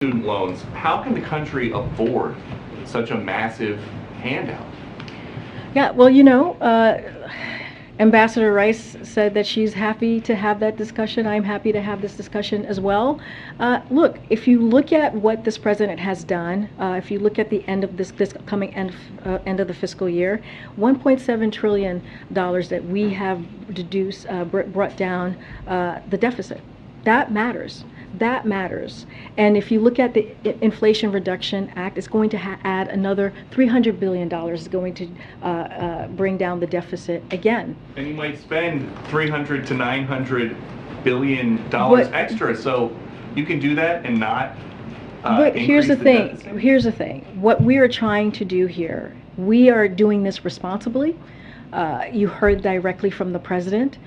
student loans, how can the country afford such a massive handout? Yeah, well, Ambassador Rice said that she's happy to have that discussion. I'm happy to have this discussion as well. Look, if you look at what this president has done, if you look at the end of this coming end of the fiscal year, $1.7 trillion that we have brought down the deficit. That matters. That matters. And if you look at the Inflation Reduction Act, it's going to add another $300 billion. It's going to bring down the deficit again. And you might spend $300 to $900 billion extra. So you can do that and not. But here's the thing. Deficit. Here's the thing. What we are trying to do here, we are doing this responsibly. You heard directly from the president.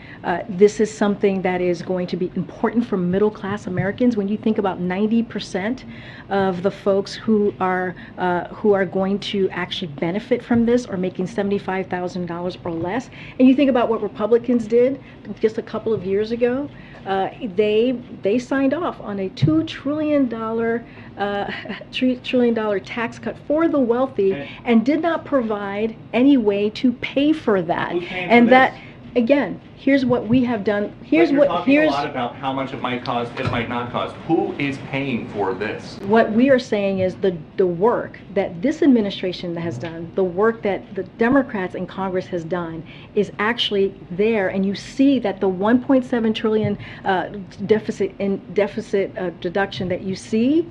This is something that is going to be important for middle-class Americans. When you think about 90% of the folks who are going to actually benefit from this are making $75,000 or less, and you think about what Republicans did just a couple of years ago, they signed off on a $2 trillion tax cut for the wealthy, and did not provide any way to pay for that. And that, again, here's what we have done. Here's a lot about how much it might cost, it might not cost. Who is paying for this? What we are saying is the work that this administration has done, the work that the Democrats in Congress has done, is actually there, and you see that the 1.7 trillion deficit deduction that you see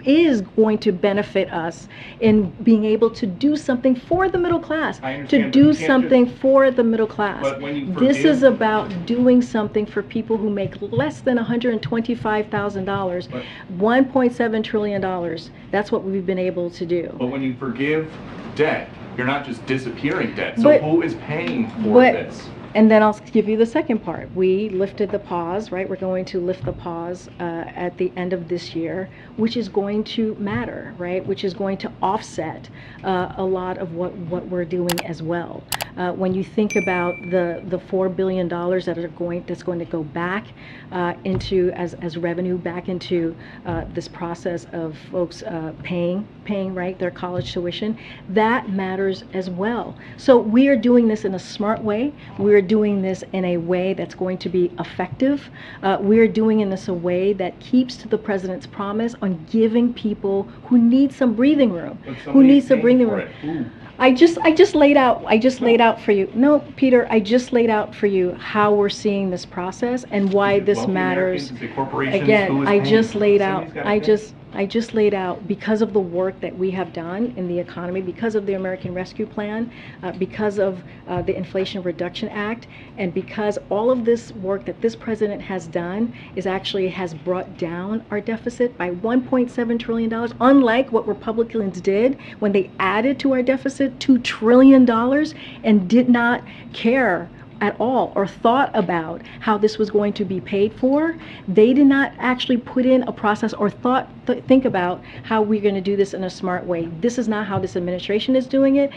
is going to benefit us in being able to do something for the middle class, to do something for the middle class. This is about doing something for people who make less than $125,000. $1.7 trillion. That's what we've been able to do. But when you forgive debt, you're not just disappearing debt. So who is paying for this? And then I'll give you the second part. We lifted the pause, right? We're going to lift the pause at the end of this year, which is going to matter, right? Which is going to offset a lot of what we're doing as well. When you think about the $4 billion that's going to go back into as revenue back into this process of folks paying right their college tuition, that matters as well. So we are doing this in a smart way. We are doing this in a way that's going to be effective. We are doing in this a way that keeps to the president's promise on giving people who need some breathing room, I just laid out for you. No, Peter, I just laid out for you how we're seeing this process and why this matters. Again, I just laid out because of the work that we have done in the economy, because of the American Rescue Plan, because of the Inflation Reduction Act, and because all of this work that this president has done has brought down our deficit by $1.7 trillion, unlike what Republicans did when they added to our deficit $2 trillion and did not care at all or thought about how this was going to be paid for. They did not actually put in a process or think about how we're going to do this in a smart way. This is not how this administration is doing it.